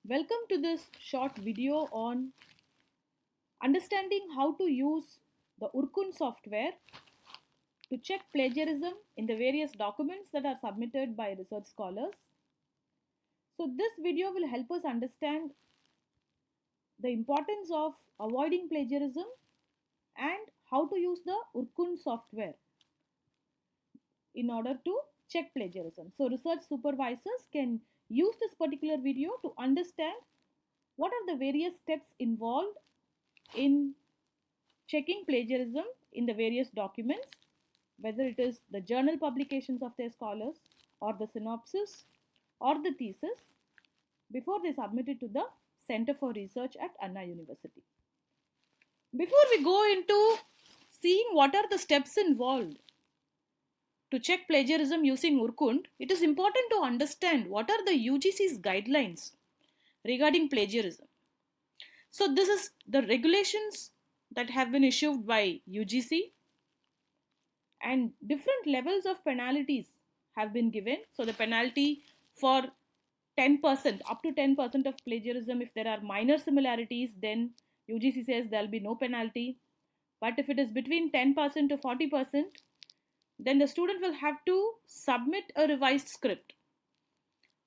Welcome to this short video on understanding how to use the Urkund software to check plagiarism in the various documents that are submitted by research scholars. So this video will help us understand the importance of avoiding plagiarism and how to use the Urkund software in order to check plagiarism. So research supervisors can use this particular video to understand what are the various steps involved in checking plagiarism in the various documents, whether it is the journal publications of their scholars or the synopsis or the thesis, before they submit it to the Center for Research at Anna University. Before we go into seeing what are the steps involved to check plagiarism using Urkund, it is important to understand what are the UGC's guidelines regarding plagiarism. So this is the regulations that have been issued by UGC, and different levels of penalties have been given. So the penalty for 10%, up to 10% of plagiarism, if there are minor similarities, then UGC says there will be no penalty. But if it is between 10% to 40%, then the student will have to submit a revised script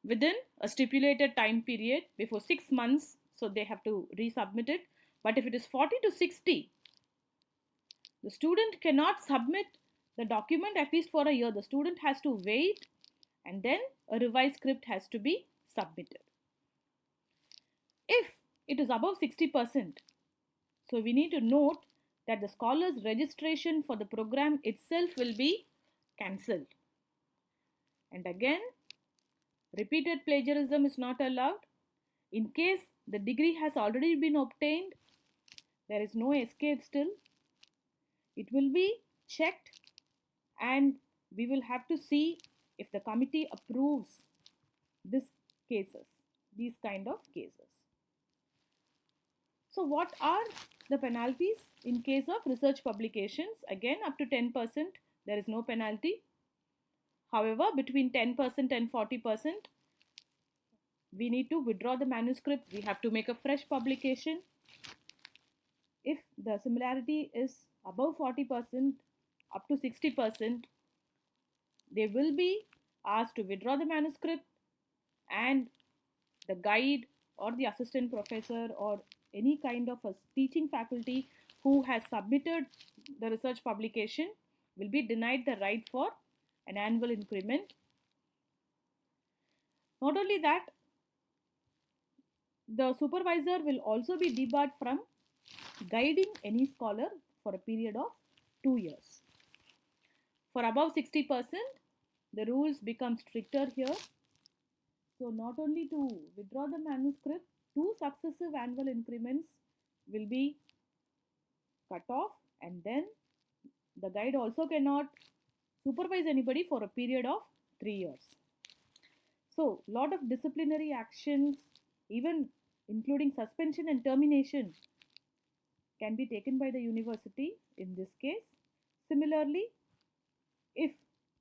within a stipulated time period before 6 months. So they have to resubmit it. But if it is 40 to 60, the student cannot submit the document at least for a year. The student has to wait and then a revised script has to be submitted. If it is above 60%, so we need to note that the scholar's registration for the program itself will be cancelled. And again, repeated plagiarism is not allowed. In case the degree has already been obtained, there is no escape still. It will be checked and we will have to see if the committee approves these kind of cases. So what are the penalties in case of research publications? Again, up to 10%, there is no penalty. However, between 10% and 40%, we need to withdraw the manuscript. We have to make a fresh publication. If the similarity is above 40%, up to 60%, they will be asked to withdraw the manuscript, and the guide or the assistant professor or any kind of a teaching faculty who has submitted the research publication will be denied the right for an annual increment. Not only that, the supervisor will also be debarred from guiding any scholar for a period of 2 years. For above 60%, the rules become stricter here. So not only to withdraw the manuscript, 2 successive annual increments will be cut off, and then the guide also cannot supervise anybody for a period of 3 years. So lot of disciplinary actions, even including suspension and termination, can be taken by the university in this case. Similarly, if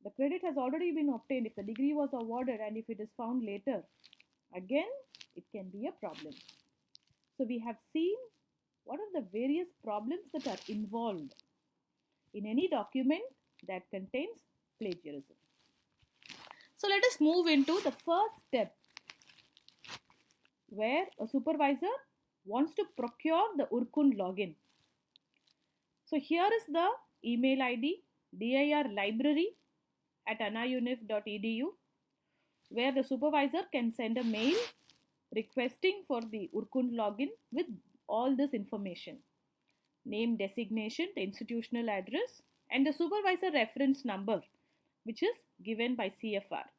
the credit has already been obtained, if the degree was awarded and if it is found later, again it can be a problem. So we have seen what are the various problems that are involved in any document that contains plagiarism. So let us move into the first step, where a supervisor wants to procure the Urkund login. So here is the email ID dirlibrary@annauniv.edu, where the supervisor can send a mail requesting for the Urkund login with all this information: name, designation, the institutional address, and the supervisor reference number, which is given by CFR,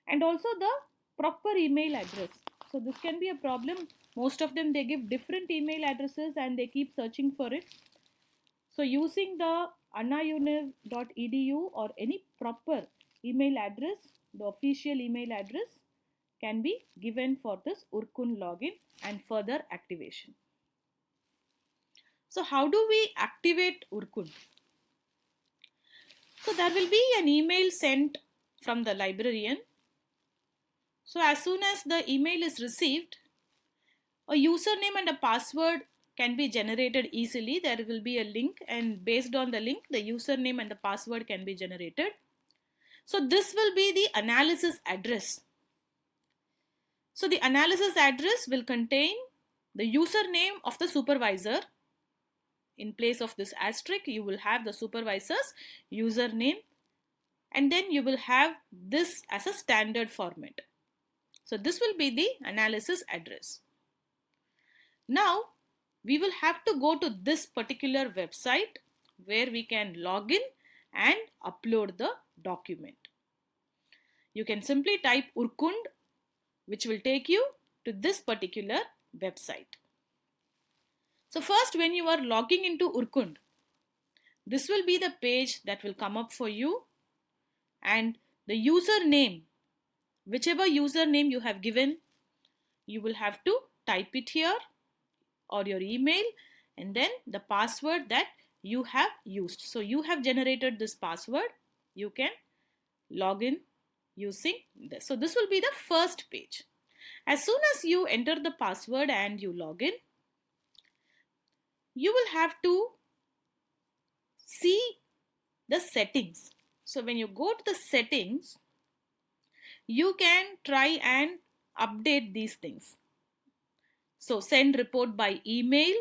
and also the proper email address. So this can be a problem. Most of them, they give different email addresses and they keep searching for it. So using the annauniv.edu or any proper email address, the official email address can be given for this Urkund login and further activation. So how do we activate Urkund? So there will be an email sent from the librarian. So as soon as the email is received, A username and a password can be generated easily. There will be a link, and based on the link, the username and the password can be generated. So this will be the analysis address. So the analysis address will contain the username of the supervisor. In place of this asterisk, you will have the supervisor's username, and then you will have this as a standard format. So this will be the analysis address. Now we will have to go to this particular website where we can log in and upload the document. You can simply type Urkund, which will take you to this particular website. So first, when you are logging into Urkund, this will be the page that will come up for you, and the username, whichever username you have given, you will have to type it here, or your email, and then the password that you have used. So you have generated this password. You can log in using this. So this will be the first page. As soon as you enter the password and you log in, you will have to see the settings. So when you go to the settings, you can try and update these things. So send report by email.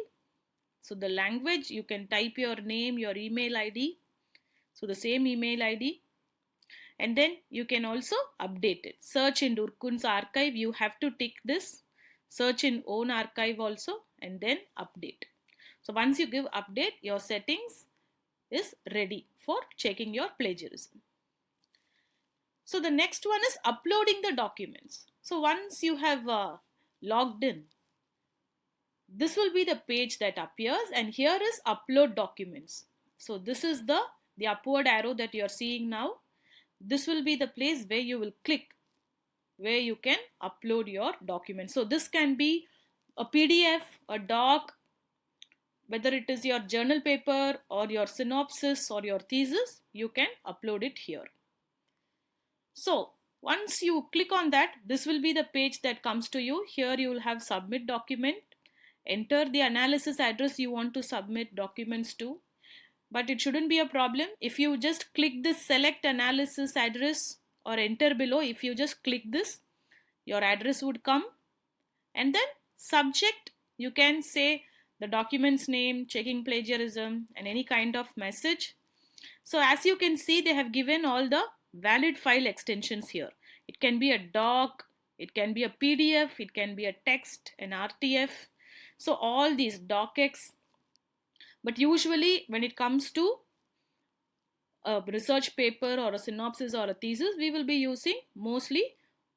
So the language, you can type your name, your email ID. So the same email ID. And then you can also update it. Search in Urkund's archive, you have to tick this. Search in own archive also, and then update. So once you give update, your settings is ready for checking your plagiarism. So the next one is uploading the documents. So once you have logged in, this will be the page that appears, and here is upload documents. So this is the upward arrow that you are seeing now. This will be the place where you will click, where you can upload your documents. So this can be a PDF, a doc, whether it is your journal paper or your synopsis or your thesis, you can upload it here. So once you click on that, this will be the page that comes to you. Here you will have submit document. Enter the analysis address you want to submit documents to. But it shouldn't be a problem. If you just click this select analysis address or enter below, if you just click this, your address would come. And then subject, you can say the document's name, checking plagiarism, and any kind of message. So as you can see, they have given all the valid file extensions here. It can be a doc, it can be a PDF, it can be a text, an RTF. So all these docx. But usually when it comes to a research paper or a synopsis or a thesis, we will be using mostly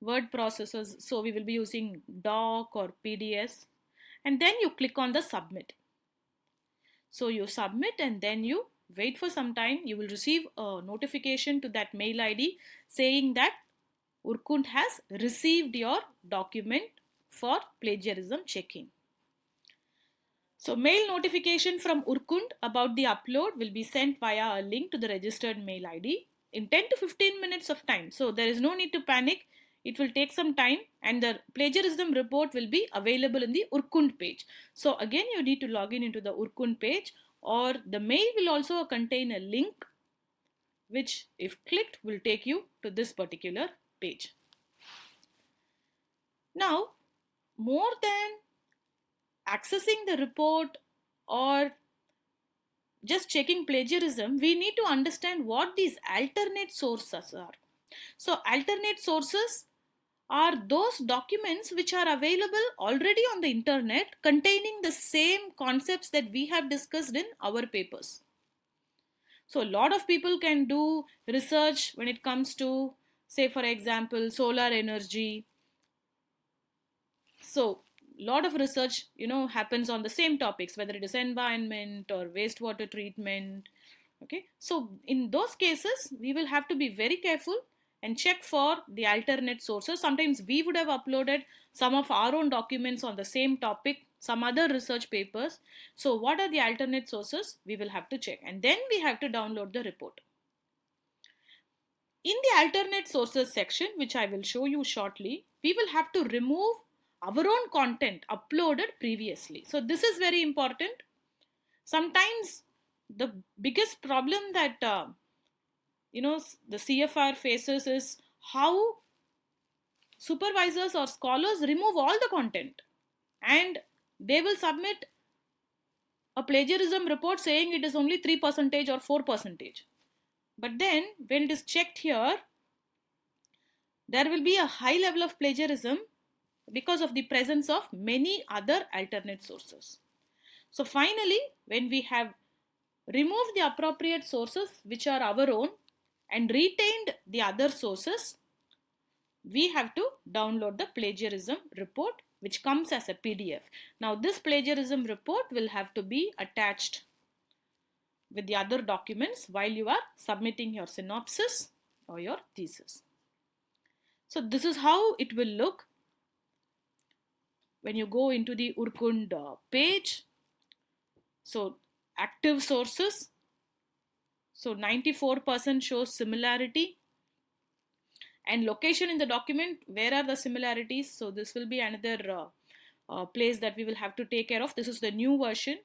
word processors. So we will be using doc or PDS, and then you click on the submit. So you submit and then you wait for some time. You will receive a notification to that mail ID saying that Urkund has received your document for plagiarism checking. So mail notification from Urkund about the upload will be sent via a link to the registered mail ID in 10 to 15 minutes of time. So there is no need to panic. It will take some time, and the plagiarism report will be available in the Urkund page. So again, you need to log in into the Urkund page, or the mail will also contain a link which, if clicked, will take you to this particular page. Now, more than accessing the report or just checking plagiarism, we need to understand what these alternate sources are. So alternate sources are those documents which are available already on the internet containing the same concepts that we have discussed in our papers. So a lot of people can do research when it comes to, say for example, solar energy. So lot of research happens on the same topics, whether it is environment or wastewater treatment. Okay, so in those cases we will have to be very careful and check for the alternate sources. Sometimes we would have uploaded some of our own documents on the same topic, some other research papers. So what are the alternate sources? We will have to check, and then we have to download the report. In the alternate sources section, which I will show you shortly, we will have to remove our own content uploaded previously. So this is very important. Sometimes the biggest problem that the CFR faces is how supervisors or scholars remove all the content, and they will submit a plagiarism report saying it is only 3% or 4%. But then when it is checked here, there will be a high level of plagiarism because of the presence of many other alternate sources. So finally, when we have removed the appropriate sources which are our own and retained the other sources, we have to download the plagiarism report, which comes as a PDF. Now this plagiarism report will have to be attached with the other documents while you are submitting your synopsis or your thesis. So this is how it will look when you go into the Urkund page. So active sources, so 94% shows similarity, and location in the document, where are the similarities. So this will be another place that we will have to take care of. This is the new version.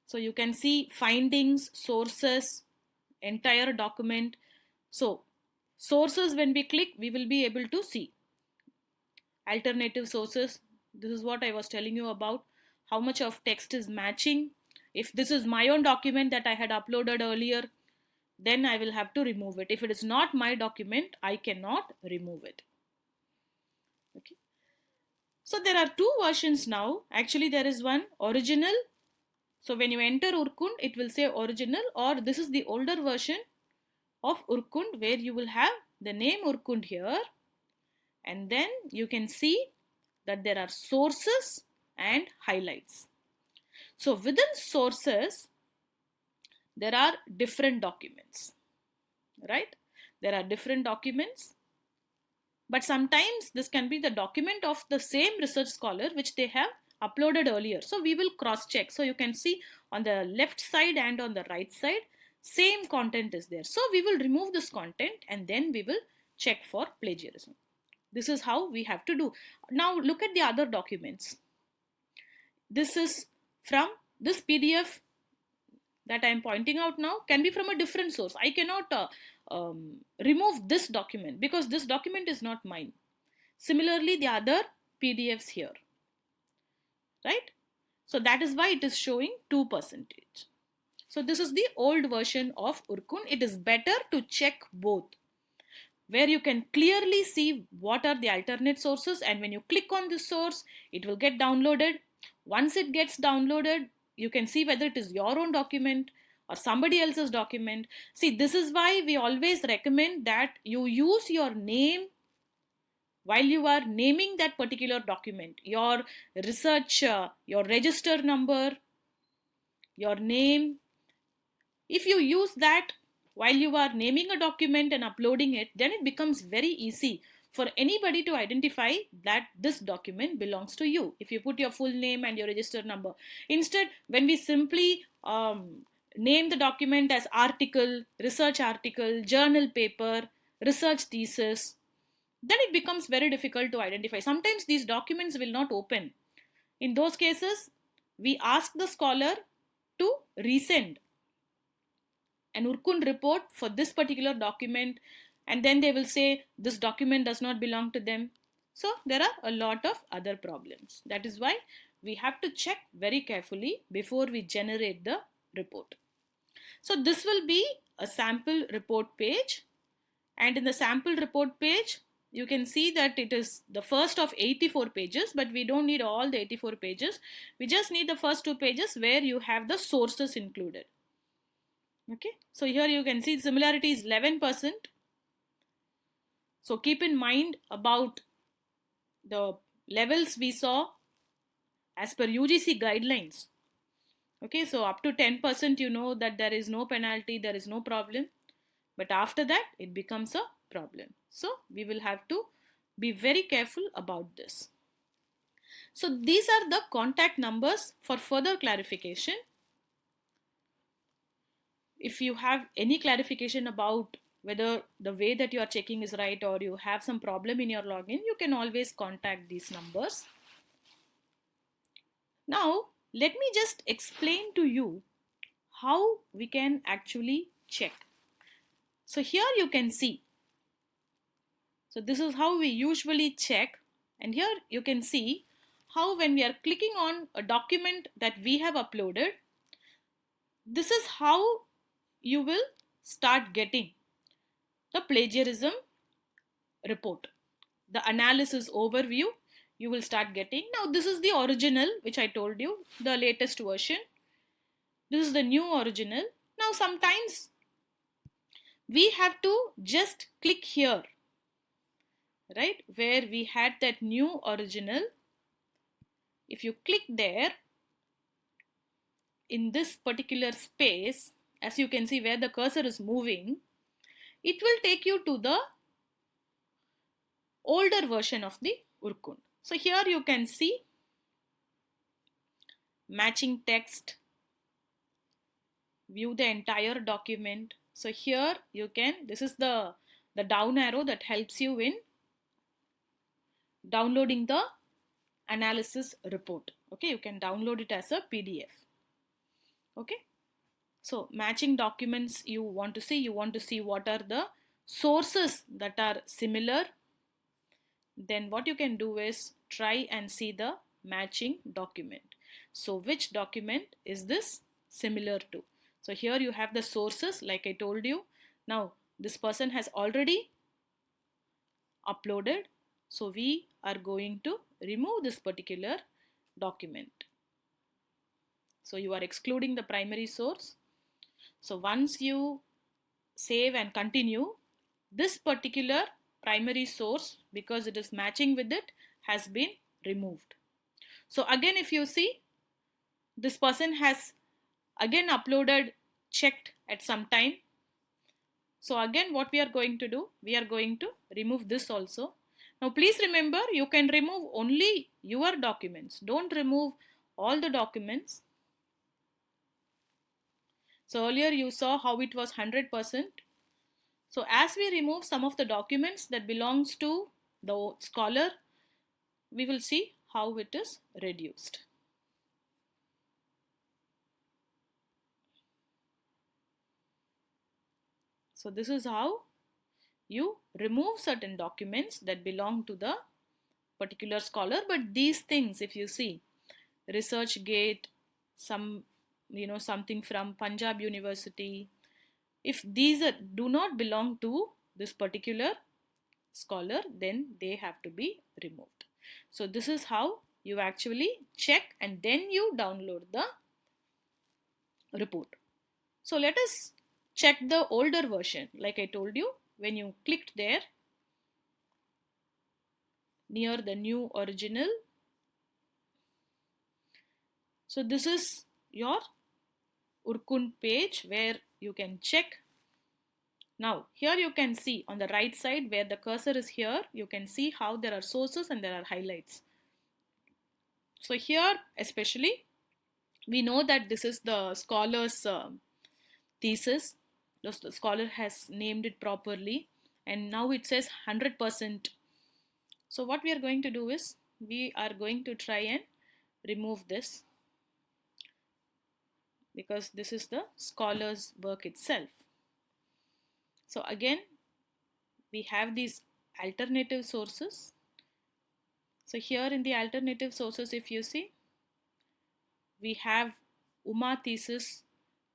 So you can see findings, sources, entire document. So sources, when we click, we will be able to see alternative sources. This is what I was telling you about, how much of text is matching. If this is my own document that I had uploaded earlier, then I will have to remove it. If it is not my document, I cannot remove it. Okay. So there are two versions now. Actually, there is one original. So when you enter Urkund, it will say original, or this is the older version of Urkund where you will have the name Urkund here, and then you can see that there are sources and highlights. So within sources, there are different documents, right? There are different documents, but sometimes this can be the document of the same research scholar which they have uploaded earlier. So we will cross check. So you can see on the left side and on the right side, same content is there. So we will remove this content and then we will check for plagiarism. This is how we have to do. Now look at the other documents. This is from this PDF that I am pointing out now can be from a different source. I cannot remove this document because this document is not mine. Similarly, the other PDFs here, right? So that is why it is showing 2%. So this is the old version of Urkund. It is better to check both, where you can clearly see what are the alternate sources, and when you click on the source, it will get downloaded. Once it gets downloaded, you can see whether it is your own document or somebody else's document. See, this is why we always recommend that you use your name while you are naming that particular document. Your research, your register number, your name. If you use that while you are naming a document and uploading it, then it becomes very easy for anybody to identify that this document belongs to you. If you put your full name and your register number. Instead, when we simply name the document as article, research article, journal paper, research thesis, then it becomes very difficult to identify. Sometimes these documents will not open. In those cases, we ask the scholar to resend an Urkund report for this particular document, and then they will say this document does not belong to them. So there are a lot of other problems. That is why we have to check very carefully before we generate the report. So this will be a sample report page, and in the sample report page you can see that it is the first of 84 pages, but we don't need all the 84 pages. We just need the first 2 pages where you have the sources included. Okay, so here you can see similarity is 11%. So keep in mind about the levels we saw as per UGC guidelines. Okay, so up to 10% you know that there is no penalty, there is no problem. But after that it becomes a problem. So we will have to be very careful about this. So these are the contact numbers for further clarification. If you have any clarification about whether the way that you are checking is right or you have some problem in your login, you can always contact these numbers. Now, let me just explain to you how we can actually check. So here you can see. So this is how we usually check. And here you can see how when we are clicking on a document that we have uploaded, this is how you will start getting the plagiarism report. The analysis overview you will start getting. Now this is the original which I told you, the latest version. This is the new original. Now sometimes we have to just click here, right, where we had that new original. If you click there in this particular space, as you can see where the cursor is moving, it will take you to the older version of the Urkund. So here you can see matching text, view the entire document. So here you can, this is the down arrow that helps you in downloading the analysis report. Okay, you can download it as a PDF. Okay, so matching documents you want to see what are the sources that are similar. Then what you can do is try and see the matching document. So which document is this similar to? So here you have the sources like I told you. Now this person has already uploaded. So we are going to remove this particular document. So you are excluding the primary source. So once you save and continue, this particular primary source, because it is matching with it, has been removed. So again, if you see, this person has again uploaded, checked at some time. So again, what we are going to do, we are going to remove this also. Now please remember, you can remove only your documents. Don't remove all the documents. So earlier you saw how it was 100%. So as we remove some of the documents that belongs to the scholar, we will see how it is reduced. So this is how you remove certain documents that belong to the particular scholar. But these things, if you see, ResearchGate, some, something from Punjab University, if these do not belong to this particular scholar, then they have to be removed. So this is how you actually check and then you download the report. So let us check the older version. Like I told you, when you clicked there near the new original, so this is your Urkund page where you can check. Now here you can see on the right side where the cursor is here, you can see how there are sources and there are highlights. So here especially we know that this is the scholar's thesis. The scholar has named it properly and now it says 100%. So what we are going to do is we are going to try and remove this because this is the scholar's work itself. So again we have these alternative sources. So here in the alternative sources, if you see, we have Uma thesis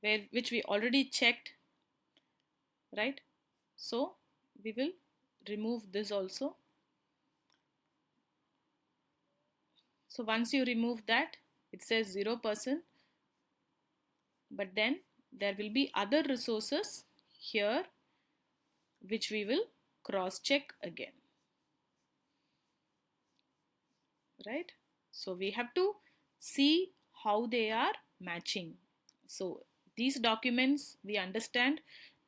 which we already checked, right? So we will remove this also. So once you remove that, it says 0%, but then there will be other resources here which we will cross check again, right? So we have to see how they are matching. So these documents we understand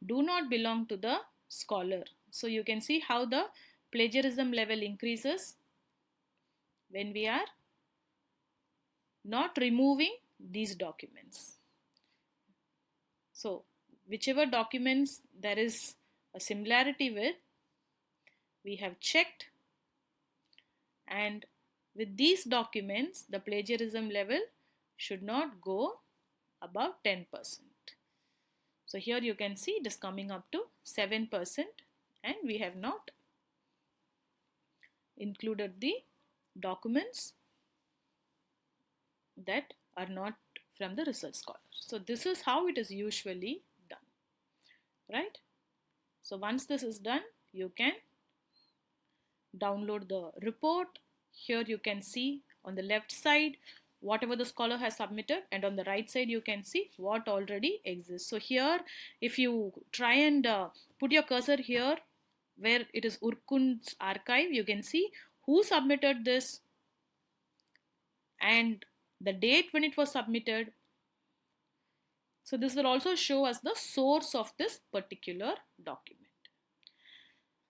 do not belong to the scholar. So you can see how the plagiarism level increases when we are not removing these documents. So whichever documents there is a similarity with, we have checked, and with these documents the plagiarism level should not go above 10%. So here you can see it is coming up to 7%, and we have not included the documents that are not from the research scholar. So this is how it is usually done, right? So once this is done, you can download the report. Here you can see on the left side whatever the scholar has submitted, and on the right side you can see what already exists. So here if you try and put your cursor here where it is Urkund's archive, you can see who submitted this and the date when it was submitted. So this will also show us the source of this particular document.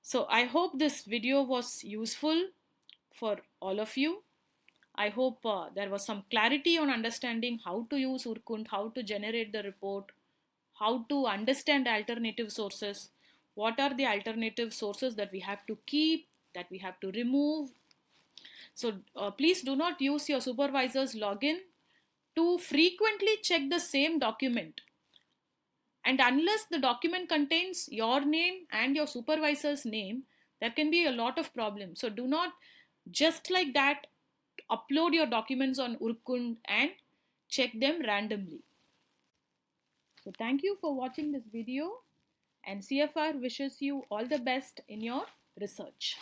So I hope this video was useful for all of you. I hope there was some clarity on understanding how to use Urkund, how to generate the report, how to understand alternative sources, what are the alternative sources that we have to keep, that we have to remove. So please do not use your supervisor's login to frequently check the same document. And unless the document contains your name and your supervisor's name, there can be a lot of problems. So do not just like that upload your documents on Urkund and check them randomly. So thank you for watching this video, and CFR wishes you all the best in your research.